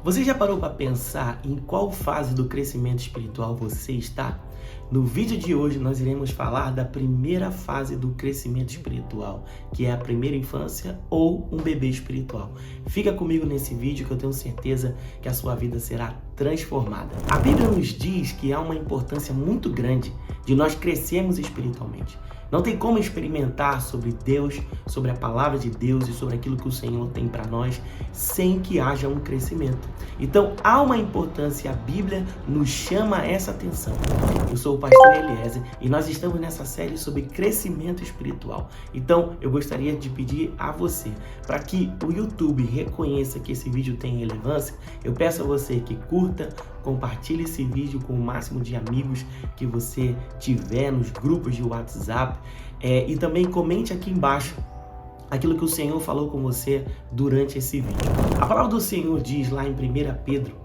Você já parou para pensar em qual fase do crescimento espiritual você está? No vídeo de hoje nós iremos falar da primeira fase do crescimento espiritual, que é a primeira infância ou um bebê espiritual. Fica comigo nesse vídeo que eu tenho certeza que a sua vida será transformada. A Bíblia nos diz que há uma importância muito grande de nós crescermos espiritualmente. Não tem como experimentar sobre Deus, sobre a palavra de Deus e sobre aquilo que o Senhor tem para nós sem que haja um crescimento. Então, há uma importância e a Bíblia nos chama a essa atenção. Eu sou o pastor Eliezer e nós estamos nessa série sobre crescimento espiritual. Então, eu gostaria de pedir a você, para que o YouTube reconheça que esse vídeo tem relevância, eu peço a você que curta, compartilhe esse vídeo com o máximo de amigos que você tiver nos grupos de WhatsApp e também comente aqui embaixo aquilo que o Senhor falou com você durante esse vídeo. A palavra do Senhor diz lá em 1 Pedro,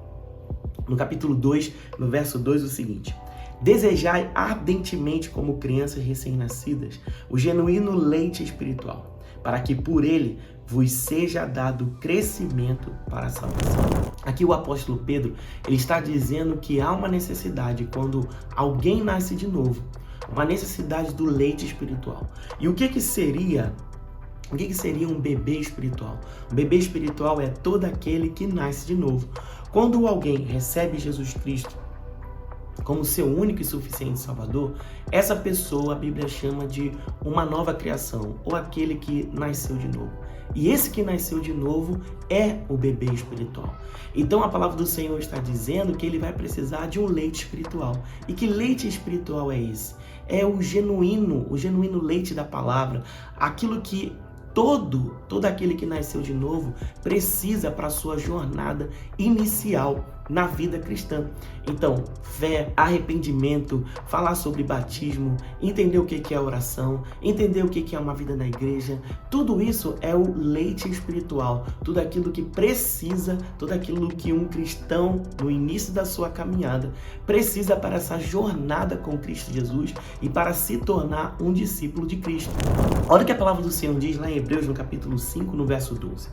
no capítulo 2, no verso 2, o seguinte: desejai ardentemente como crianças recém-nascidas o genuíno leite espiritual, para que por ele vos seja dado crescimento para a salvação. Aqui o apóstolo Pedro, ele está dizendo que há uma necessidade quando alguém nasce de novo, uma necessidade do leite espiritual. E o que seria um bebê espiritual? Um bebê espiritual é todo aquele que nasce de novo. Quando alguém recebe Jesus Cristo como seu único e suficiente Salvador, essa pessoa a Bíblia chama de uma nova criação, ou aquele que nasceu de novo. E esse que nasceu de novo é o bebê espiritual. Então a palavra do Senhor está dizendo que ele vai precisar de um leite espiritual. E que leite espiritual é esse? É o genuíno leite da palavra, aquilo que todo aquele que nasceu de novo precisa para a sua jornada inicial na vida cristã. Então, fé, arrependimento, falar sobre batismo, entender o que é oração, entender o que é uma vida na igreja, tudo isso é o leite espiritual, tudo aquilo que precisa, tudo aquilo que um cristão no início da sua caminhada precisa para essa jornada com Cristo Jesus e para se tornar um discípulo de Cristo. Olha o que a palavra do Senhor diz lá em Hebreus, no capítulo 5, no verso 12.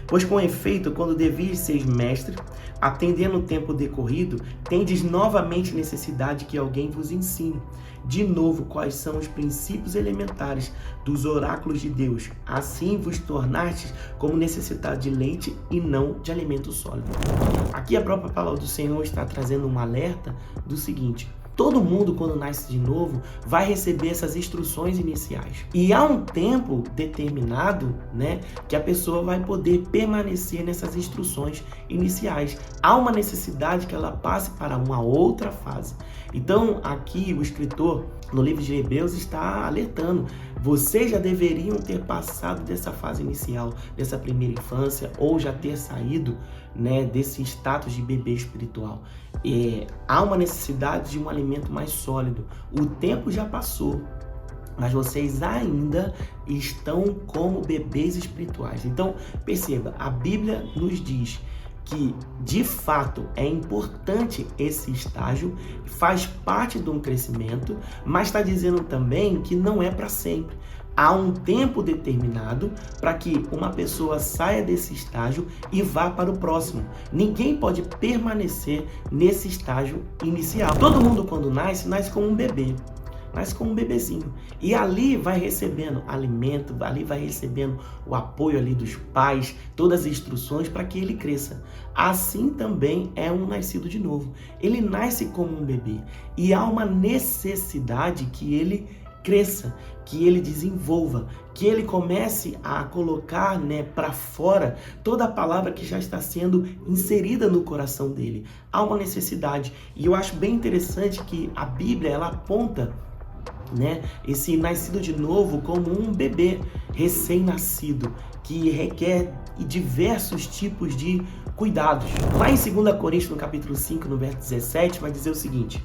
Pois com efeito, quando devias ser mestre, atendendo o tempo decorrido, tendes novamente necessidade que alguém vos ensine de novo quais são os princípios elementares dos oráculos de Deus. Assim vos tornastes como necessidade de leite e não de alimento sólido. Aqui a própria palavra do Senhor está trazendo um alerta do seguinte: todo mundo, quando nasce de novo, vai receber essas instruções iniciais. E há um tempo determinado, que a pessoa vai poder permanecer nessas instruções iniciais. Há uma necessidade que ela passe para uma outra fase. Então, aqui o escritor, no livro de Hebreus, está alertando: vocês já deveriam ter passado dessa fase inicial, dessa primeira infância, ou já ter saído desse status de bebê espiritual. Há uma necessidade de um alimento mais sólido. O tempo já passou, mas vocês ainda estão como bebês espirituais. Então, perceba, a Bíblia nos diz que, de fato, é importante esse estágio, faz parte de um crescimento, mas está dizendo também que não é para sempre. Há um tempo determinado para que uma pessoa saia desse estágio e vá para o próximo. Ninguém pode permanecer nesse estágio inicial. Todo mundo, quando nasce como um bebê. Nasce como um bebezinho. E ali vai recebendo alimento, ali vai recebendo o apoio ali dos pais, todas as instruções para que ele cresça. Assim também é um nascido de novo. Ele nasce como um bebê. E há uma necessidade que ele cresça, que ele desenvolva, que ele comece a colocar para fora toda a palavra que já está sendo inserida no coração dele. Há uma necessidade. E eu acho bem interessante que a Bíblia, ela aponta esse nascido de novo como um bebê recém-nascido, que requer diversos tipos de cuidados. Lá em 2 Coríntios, no capítulo 5, no verso 17, vai dizer o seguinte: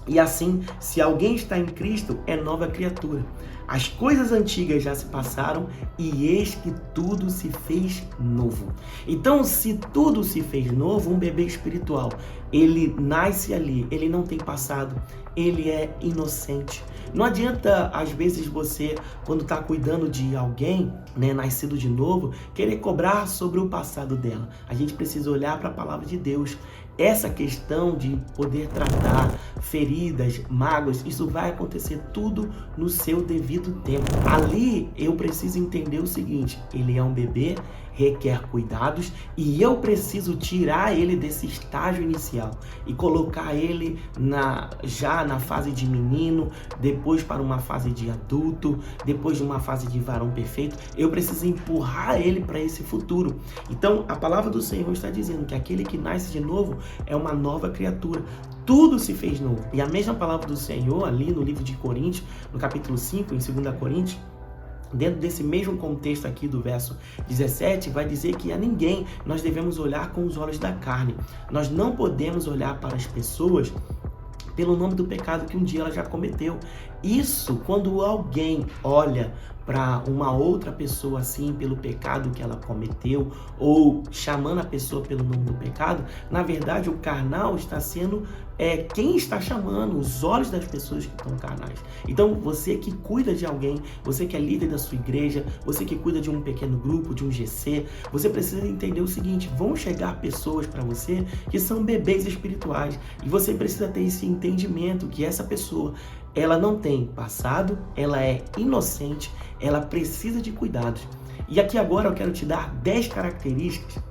e assim, se alguém está em Cristo, é nova criatura. as coisas antigas já se passaram e eis que tudo se fez novo. Então, se tudo se fez novo, um bebê espiritual, ele nasce ali, ele não tem passado, ele é inocente. Não adianta, às vezes, você, quando está cuidando de alguém, né, nascido de novo, querer cobrar sobre o passado dela. A gente precisa olhar para a palavra de Deus. Essa questão de poder tratar feridas, mágoas, isso vai acontecer tudo no seu devido tempo. Ali eu preciso entender o seguinte: ele é um bebê, requer cuidados e eu preciso tirar ele desse estágio inicial e colocar ele já na fase de menino, depois para uma fase de adulto, depois de uma fase de varão perfeito. Eu preciso empurrar ele para esse futuro. Então a palavra do Senhor está dizendo que aquele que nasce de novo é uma nova criatura. Tudo se fez novo. E a mesma palavra do Senhor ali no livro de Coríntios, no capítulo 5, em 2 Coríntios, dentro desse mesmo contexto aqui do verso 17, vai dizer que a ninguém nós devemos olhar com os olhos da carne. Nós não podemos olhar para as pessoas pelo nome do pecado que um dia ela já cometeu. Isso, quando alguém olha para uma outra pessoa assim, pelo pecado que ela cometeu, ou chamando a pessoa pelo nome do pecado, na verdade o carnal está sendo quem está chamando, os olhos das pessoas que estão carnais. Então você que cuida de alguém, você que é líder da sua igreja, você que cuida de um pequeno grupo, de um GC, você precisa entender o seguinte: vão chegar pessoas para você que são bebês espirituais, e você precisa ter esse entendimento que essa pessoa, ela não tem passado, ela é inocente, ela precisa de cuidados. E aqui agora eu quero te dar 10 características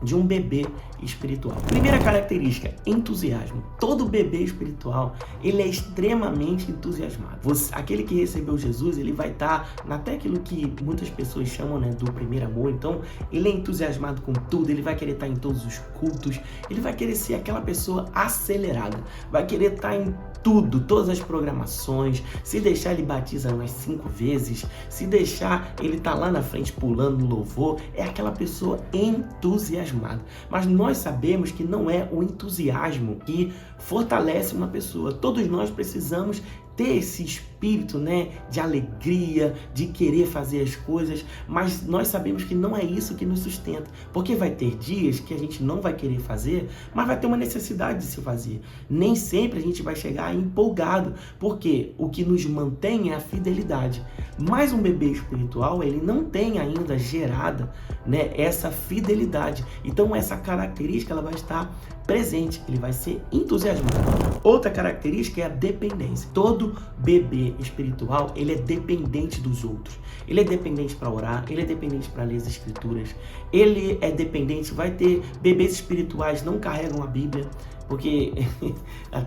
de um bebê espiritual. Primeira característica: entusiasmo. Todo bebê espiritual, ele é extremamente entusiasmado. Aquele que recebeu Jesus, ele vai estar até aquilo que muitas pessoas chamam, né, do primeiro amor. Então, ele é entusiasmado com tudo, ele vai querer estar em todos os cultos, ele vai querer ser aquela pessoa acelerada, vai querer estar em tudo, todas as programações. Se deixar, ele batiza umas 5 vezes, se deixar, ele tá lá na frente pulando no louvor. É aquela pessoa entusiasmada. Mas nós sabemos que não é o entusiasmo que fortalece uma pessoa. Todos nós precisamos ter esse espírito, né, de alegria, de querer fazer as coisas, mas nós sabemos que não é isso que nos sustenta, porque vai ter dias que a gente não vai querer fazer, mas vai ter uma necessidade de se fazer. Nem sempre a gente vai chegar empolgado, porque o que nos mantém é a fidelidade. Mas um bebê espiritual, ele não tem ainda gerada, né, essa fidelidade. Então essa característica, ela vai estar presente, ele vai ser entusiasmado. Outra característica é a dependência. Todo bebê espiritual, ele é dependente dos outros. Ele é dependente para orar, ele é dependente para ler as escrituras, ele é dependente, vai ter bebês espirituais não carregam a Bíblia, porque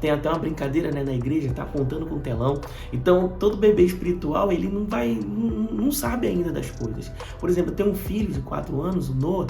tem até uma brincadeira, né, na igreja, tá apontando com o telão. Então, todo bebê espiritual, ele não sabe ainda das coisas. Por exemplo, eu tenho um filho de 4 anos, o Noah,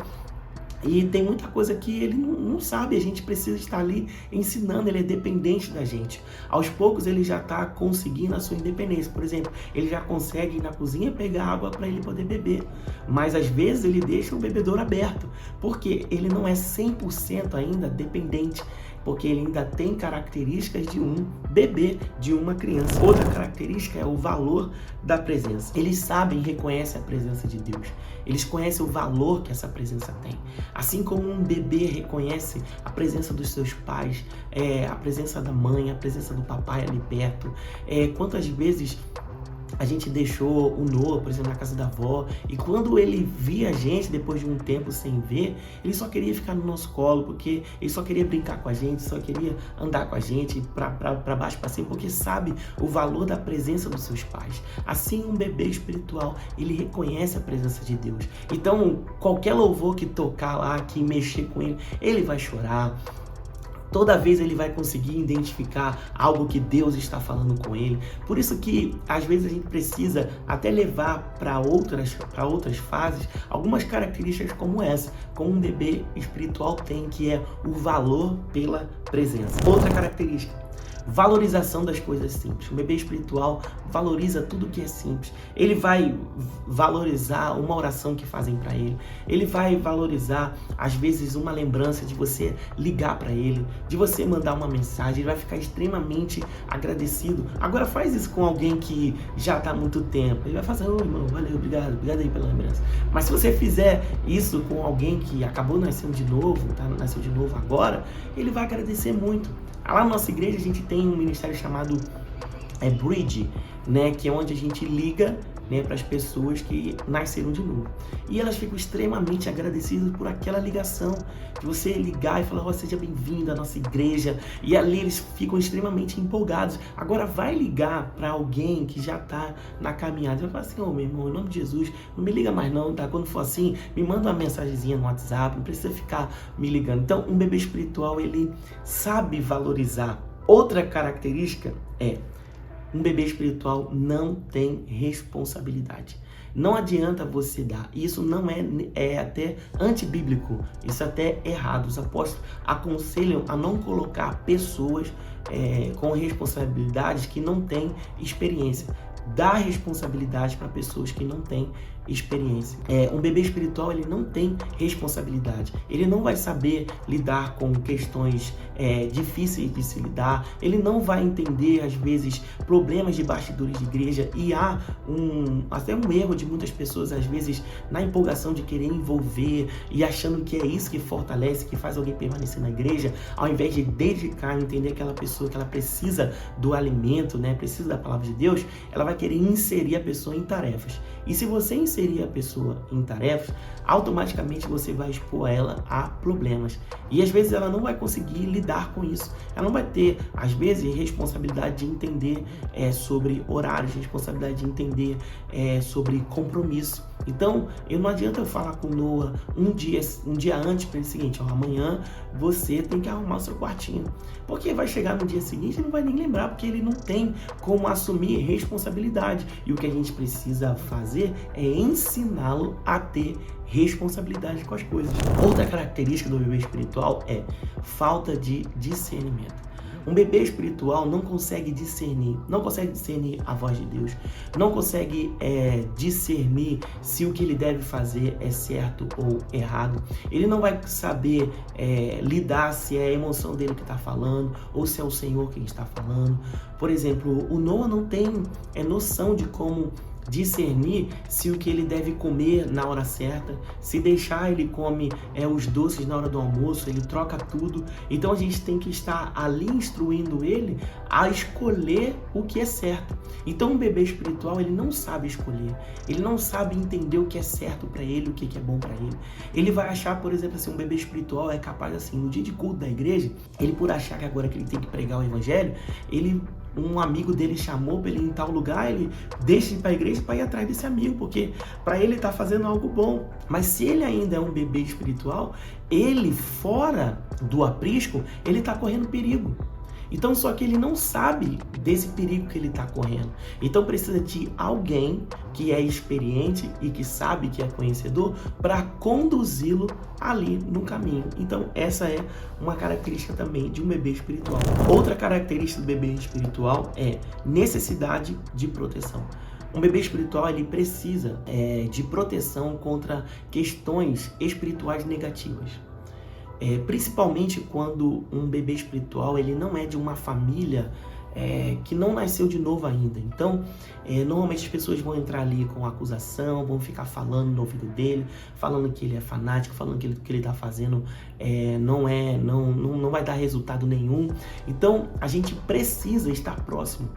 e tem muita coisa que ele não sabe, a gente precisa estar ali ensinando, ele é dependente da gente. Aos poucos ele já está conseguindo a sua independência. Por exemplo, ele já consegue ir na cozinha pegar água para ele poder beber. Mas às vezes ele deixa o bebedouro aberto, porque ele não é 100% ainda dependente, porque ele ainda tem características de um bebê, de uma criança. Outra característica é o valor da presença. Eles sabem e reconhecem a presença de Deus. Eles conhecem o valor que essa presença tem. Assim como um bebê reconhece a presença dos seus pais, a presença da mãe, a presença do papai ali perto. Quantas vezes a gente deixou o Noah, por exemplo, na casa da avó, e quando ele via a gente, depois de um tempo sem ver, ele só queria ficar no nosso colo, porque ele só queria brincar com a gente, só queria andar com a gente para baixo, para cima, porque sabe o valor da presença dos seus pais. Assim, um bebê espiritual, ele reconhece a presença de Deus. Então, qualquer louvor que tocar lá, que mexer com ele, ele vai chorar. Toda vez ele vai conseguir identificar algo que Deus está falando com ele. Por isso que, às vezes, a gente precisa até levar para outras fases algumas características como essa, como um bebê espiritual tem, que é o valor pela presença. Outra característica: Valorização das coisas simples. Um bebê espiritual valoriza tudo que é simples. Ele vai valorizar uma oração que fazem para ele. Ele vai valorizar, às vezes, uma lembrança de você ligar para ele, de você mandar uma mensagem. Ele vai ficar extremamente agradecido. Agora faz isso com alguém que já está há muito tempo. Ele vai fazer, ô irmão, valeu, obrigado aí pela lembrança. Mas se você fizer isso com alguém que acabou nascendo de novo, nasceu de novo agora, ele vai agradecer muito. Lá na nossa igreja a gente tem um ministério chamado Bridge, né, que é onde a gente liga, né, para as pessoas que nasceram de novo. E elas ficam extremamente agradecidas por aquela ligação, de você ligar e falar, oh, seja bem-vindo à nossa igreja. E ali eles ficam extremamente empolgados. Agora vai ligar para alguém que já está na caminhada. Vai falar assim, ô meu irmão, em nome de Jesus, não me liga mais não, tá? Quando for assim, me manda uma mensagenzinha no WhatsApp, não precisa ficar me ligando. Então, um bebê espiritual, ele sabe valorizar. Outra característica é, um bebê espiritual não tem responsabilidade. Não adianta você dar. Isso não é até antibíblico. Isso até é errado. Os apóstolos aconselham a não colocar pessoas com responsabilidades que não têm experiência. Dar responsabilidade para pessoas que não têm experiência. Um bebê espiritual, ele não tem responsabilidade. Ele não vai saber lidar com questões difíceis de se lidar. Ele não vai entender, às vezes, problemas de bastidores de igreja. E há até um erro de muitas pessoas, às vezes, na empolgação de querer envolver e achando que é isso que fortalece, que faz alguém permanecer na igreja, ao invés de dedicar, entender aquela pessoa que ela precisa do alimento, né, precisa da palavra de Deus, ela vai querer inserir a pessoa em tarefas. E se você inserir a pessoa em tarefas, automaticamente você vai expor ela a problemas. E às vezes ela não vai conseguir lidar com isso. Ela não vai ter, às vezes, responsabilidade de entender sobre horários, responsabilidade de entender sobre compromisso. Então, não adianta eu falar com o Noah um dia antes para ele o seguinte, ó, amanhã você tem que arrumar o seu quartinho. Porque vai chegar no dia seguinte e não vai nem lembrar, porque ele não tem como assumir responsabilidade. E o que a gente precisa fazer é ensiná-lo a ter responsabilidade com as coisas. Outra característica do bebê espiritual é falta de discernimento. Um bebê espiritual não consegue discernir a voz de Deus, não consegue discernir se o que ele deve fazer é certo ou errado. Ele não vai saber lidar se é a emoção dele que está falando ou se é o Senhor quem está falando. Por exemplo, o Noah não tem noção de como discernir se o que ele deve comer na hora certa, se deixar ele come os doces na hora do almoço, ele troca tudo. Então a gente tem que estar ali instruindo ele a escolher o que é certo. Então um bebê espiritual, ele não sabe escolher, ele não sabe entender o que é certo para ele, o que é bom para ele. Ele vai achar, por exemplo, assim, um bebê espiritual é capaz assim, no dia de culto da igreja, ele por achar que agora que ele tem que pregar o evangelho, um amigo dele chamou para ele ir em tal lugar, ele deixa de ir para a igreja para ir atrás desse amigo, porque para ele está fazendo algo bom. Mas se ele ainda é um bebê espiritual, ele fora do aprisco, ele está correndo perigo. Então, só que ele não sabe desse perigo que ele está correndo. Então, precisa de alguém que é experiente e que sabe, que é conhecedor, para conduzi-lo ali no caminho. Então, essa é uma característica também de um bebê espiritual. Outra característica do bebê espiritual é necessidade de proteção. Um bebê espiritual, ele precisa de proteção contra questões espirituais negativas. Principalmente quando um bebê espiritual ele não é de uma família que não nasceu de novo ainda. Então, normalmente as pessoas vão entrar ali com acusação, vão ficar falando no ouvido dele, falando que ele é fanático, falando que o que ele está fazendo não vai dar resultado nenhum. Então, a gente precisa estar próximo.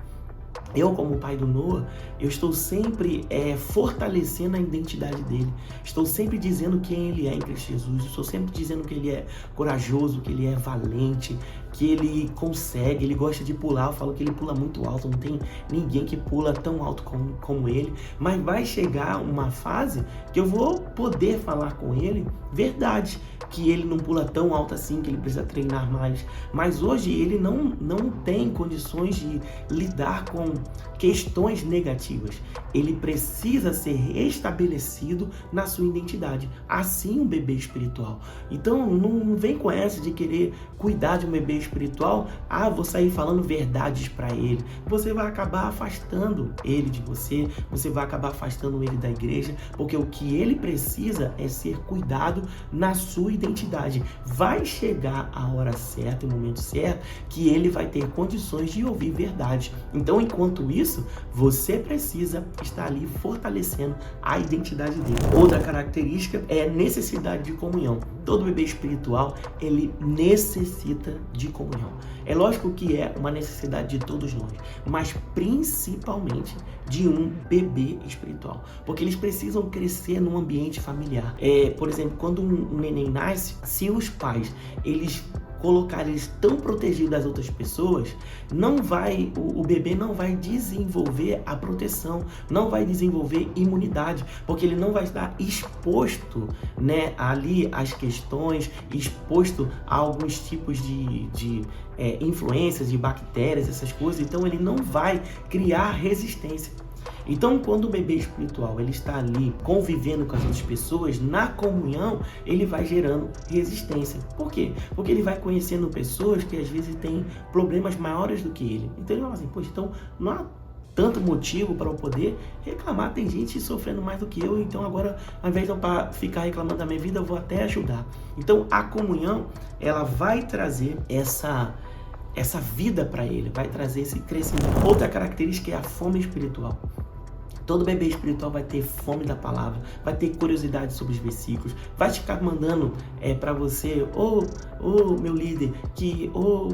Eu, como pai do Noah, eu estou sempre fortalecendo a identidade dele. Estou sempre dizendo quem ele é em Cristo Jesus. Estou sempre dizendo que ele é corajoso, que ele é valente, que ele consegue, ele gosta de pular. Eu falo que ele pula muito alto, não tem ninguém que pula tão alto como ele. Mas vai chegar uma fase que eu vou poder falar com ele verdade, que ele não pula tão alto assim, que ele precisa treinar mais. Mas hoje ele não tem condições de lidar com questões negativas. Ele precisa ser restabelecido na sua identidade. Assim um bebê espiritual. Então não vem com essa de querer cuidar de um bebê espiritual. Vou sair falando verdades para ele. Você vai acabar afastando ele de você. Você vai acabar afastando ele da igreja. Porque o que ele precisa é ser cuidado na sua identidade. Vai chegar a hora certa, o momento certo, que ele vai ter condições de ouvir verdade. Então, enquanto isso, você precisa estar ali fortalecendo a identidade dele. Outra característica é a necessidade de comunhão. Todo bebê espiritual, ele necessita de comunhão. É lógico que é uma necessidade de todos nós, mas principalmente de um bebê espiritual, porque eles precisam crescer num ambiente familiar. Por exemplo, quando um neném nasce, se os pais, eles colocar eles tão protegidos das outras pessoas, o bebê não vai desenvolver a proteção, não vai desenvolver imunidade, porque ele não vai estar exposto, né, ali às questões, exposto a alguns tipos de influências, de bactérias, essas coisas, então ele não vai criar resistência. Então, quando o bebê espiritual ele está ali convivendo com as outras pessoas, na comunhão, ele vai gerando resistência. Por quê? Porque ele vai conhecendo pessoas que às vezes têm problemas maiores do que ele. Então ele fala assim, poxa, então não há tanto motivo para eu poder reclamar. Tem gente sofrendo mais do que eu, então agora, ao invés de eu ficar reclamando da minha vida, eu vou até ajudar. Então, a comunhão, ela vai trazer essa vida para ele, vai trazer esse crescimento. Outra característica é a fome espiritual. Todo bebê espiritual vai ter fome da palavra, vai ter curiosidade sobre os versículos, vai ficar mandando para você, meu líder,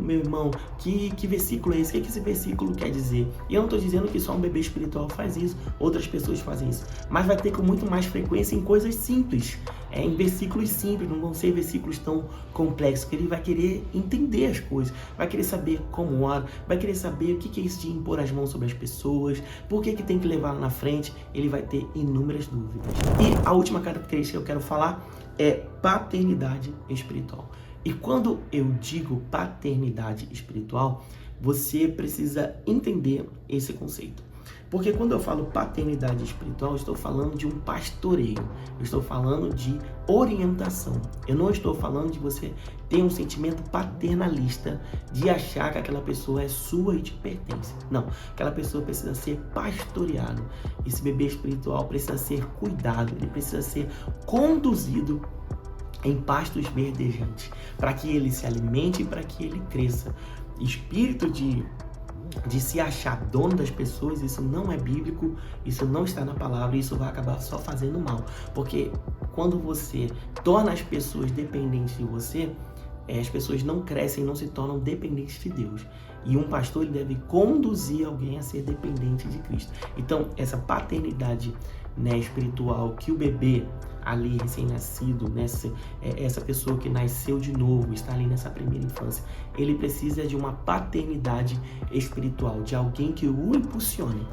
meu irmão, que versículo é esse? O que esse versículo quer dizer? E eu não estou dizendo que só um bebê espiritual faz isso, outras pessoas fazem isso, mas vai ter com muito mais frequência em coisas simples, em versículos simples, não vão ser versículos tão complexos, que ele vai querer entender as coisas, vai querer saber como ora, vai querer saber o que é isso de impor as mãos sobre as pessoas, por que tem que levar lá na frente, ele vai ter inúmeras dúvidas. E a última característica que eu quero falar é paternidade espiritual. E quando eu digo paternidade espiritual, você precisa entender esse conceito. Porque quando eu falo paternidade espiritual, eu estou falando de um pastoreio, eu estou falando de orientação. Eu não estou falando de você ter um sentimento paternalista, de achar que aquela pessoa é sua e te pertence. Não, aquela pessoa precisa ser pastoreado. Esse bebê espiritual precisa ser cuidado, ele precisa ser conduzido em pastos verdejantes, para que ele se alimente e para que ele cresça. Espírito de se achar dono das pessoas, isso não é bíblico, isso não está na palavra, isso vai acabar só fazendo mal. Porque quando você torna as pessoas dependentes de você, as pessoas não crescem, não se tornam dependentes de Deus. E um pastor, ele deve conduzir alguém a ser dependente de Cristo. Então, essa paternidade, espiritual que o bebê ali recém-nascido, essa pessoa que nasceu de novo, está ali nessa primeira infância, ele precisa de uma paternidade espiritual, de alguém que o impulsione.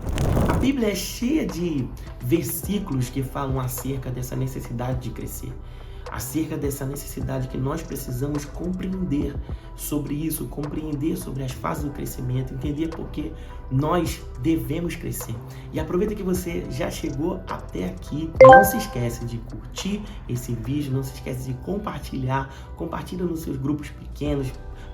A Bíblia é cheia de versículos que falam acerca dessa necessidade de crescer, acerca dessa necessidade que nós precisamos compreender sobre isso, compreender sobre as fases do crescimento, entender por que nós devemos crescer. E aproveita que você já chegou até aqui, não se esquece de curtir esse vídeo, não se esquece de compartilha nos seus grupos pequenos,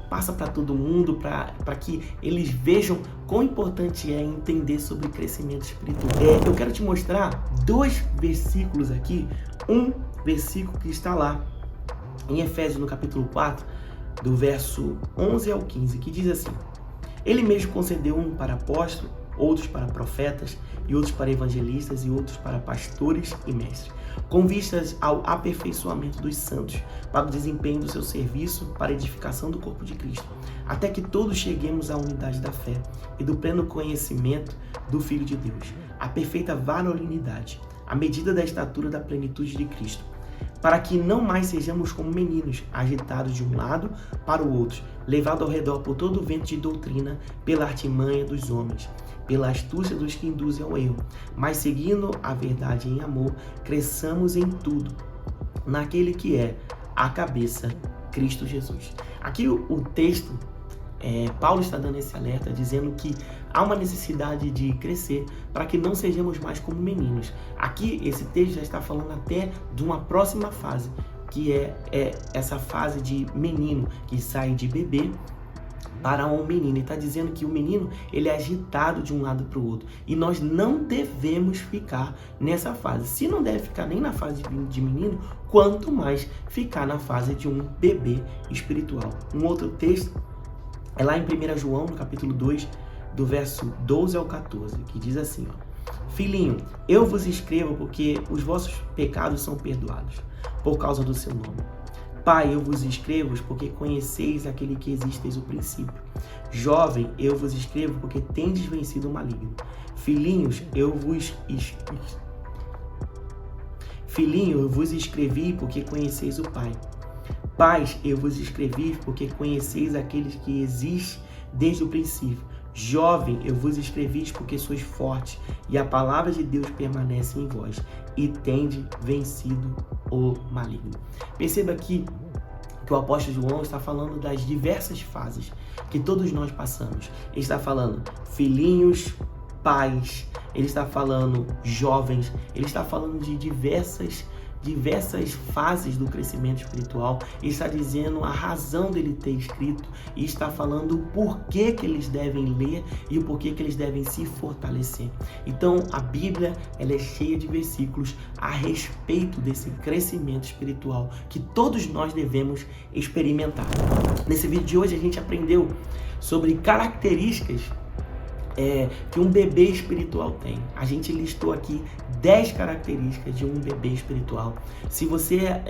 passa para todo mundo, para que eles vejam quão importante é entender sobre crescimento espiritual. Eu quero te mostrar 2 versículos aqui, um versículo que está lá em Efésios, no capítulo 4, do verso 11 ao 15, que diz assim: Ele mesmo concedeu um para apóstolos, outros para profetas, e outros para evangelistas, e outros para pastores e mestres, com vistas ao aperfeiçoamento dos santos, para o desempenho do seu serviço, para a edificação do corpo de Cristo, até que todos cheguemos à unidade da fé e do pleno conhecimento do Filho de Deus, à perfeita varonilidade, à medida da estatura da plenitude de Cristo, para que não mais sejamos como meninos, agitados de um lado para o outro, levados ao redor por todo o vento de doutrina, pela artimanha dos homens, pela astúcia dos que induzem ao erro, mas seguindo a verdade em amor, cresçamos em tudo, naquele que é a cabeça, Cristo Jesus. Aqui o texto Paulo está dando esse alerta, dizendo que há uma necessidade de crescer para que não sejamos mais como meninos. Aqui, esse texto já está falando até de uma próxima fase, que é essa fase de menino, que sai de bebê para um menino. E está dizendo que o menino, ele é agitado de um lado para o outro. E nós não devemos ficar nessa fase. Se não deve ficar nem na fase de menino, quanto mais ficar na fase de um bebê espiritual. Um outro texto é lá em 1 João, no capítulo 2, do verso 12 ao 14, que diz assim, Filhinho, eu vos escrevo porque os vossos pecados são perdoados, por causa do seu nome. Pai, eu vos escrevo porque conheceis aquele que existe desde o princípio. Jovem, eu vos escrevo porque tendes vencido o maligno. Filhinho, eu vos escrevi porque conheceis o Pai. Pais, eu vos escrevi porque conheceis aqueles que existe desde o princípio. Jovem, eu vos escrevi porque sois fortes e a palavra de Deus permanece em vós e tende vencido o maligno. Perceba aqui que o apóstolo João está falando das diversas fases que todos nós passamos. Ele está falando filhinhos, pais, ele está falando jovens, ele está falando de diversas fases do crescimento espiritual. Ele está dizendo a razão dele ter escrito e está falando o porquê que eles devem ler e o porquê que eles devem se fortalecer. Então, a Bíblia, ela é cheia de versículos a respeito desse crescimento espiritual que todos nós devemos experimentar. Nesse vídeo de hoje, a gente aprendeu sobre características que um bebê espiritual tem. A gente listou aqui 10 características de um bebê espiritual. Se você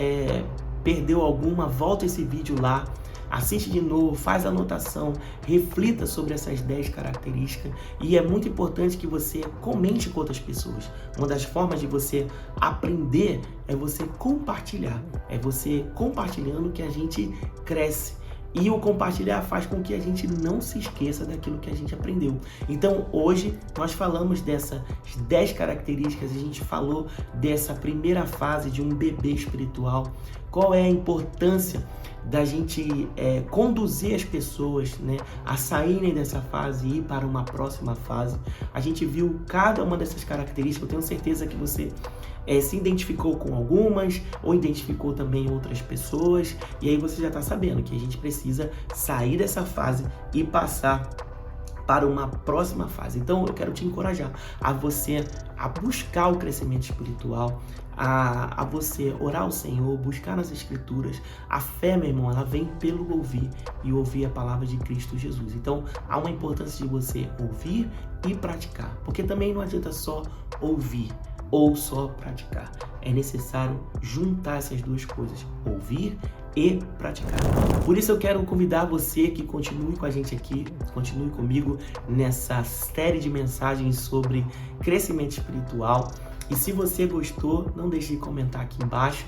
perdeu alguma, volta esse vídeo lá, assiste de novo, faz anotação, reflita sobre essas 10 características e é muito importante que você comente com outras pessoas. Uma das formas de você aprender é você compartilhar, é você compartilhando que a gente cresce. E o compartilhar faz com que a gente não se esqueça daquilo que a gente aprendeu. Então, hoje, nós falamos dessas 10 características, a gente falou dessa primeira fase de um bebê espiritual. Qual é a importância da gente conduzir as pessoas, né, a saírem dessa fase e ir para uma próxima fase. A gente viu cada uma dessas características, eu tenho certeza que você se identificou com algumas ou identificou também outras pessoas, e aí você já está sabendo que a gente precisa sair dessa fase e passar para uma próxima fase. Então eu quero te encorajar a você a buscar o crescimento espiritual, a você orar ao Senhor, buscar nas Escrituras. A fé, meu irmão, ela vem pelo ouvir e ouvir a palavra de Cristo Jesus. Então há uma importância de você ouvir e praticar, porque também não adianta só ouvir ou só praticar. É necessário juntar essas duas coisas, ouvir e praticar. Por isso eu quero convidar você que continue com a gente aqui, continue comigo nessa série de mensagens sobre crescimento espiritual. E se você gostou, não deixe de comentar aqui embaixo.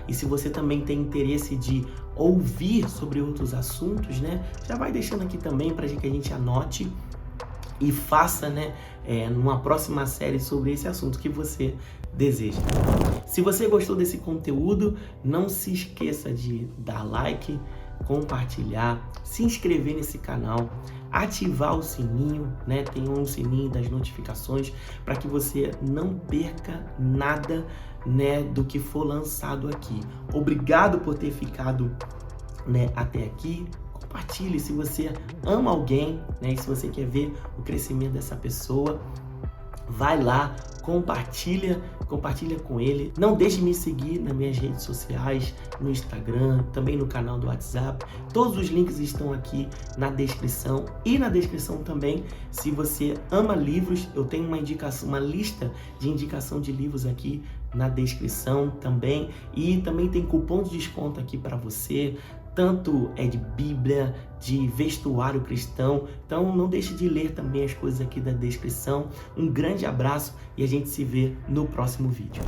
E se você também tem interesse de ouvir sobre outros assuntos, né, já vai deixando aqui também para que a gente anote e faça, numa próxima série sobre esse assunto que você deseja. Se você gostou desse conteúdo, não se esqueça de dar like, compartilhar, se inscrever nesse canal, ativar o sininho, tem um sininho das notificações para que você não perca nada, do que for lançado aqui. Obrigado por ter ficado, até aqui. Compartilhe se você ama alguém, e se você quer ver o crescimento dessa pessoa, vai lá, compartilha com ele. Não deixe de me seguir nas minhas redes sociais, no Instagram, também no canal do WhatsApp. Todos os links estão aqui na descrição e na descrição também, se você ama livros, eu tenho uma lista de indicação de livros aqui na descrição também, e também tem cupom de desconto aqui para você. Tanto de Bíblia, de vestuário cristão. Então não deixe de ler também as coisas aqui da descrição. Um grande abraço e a gente se vê no próximo vídeo.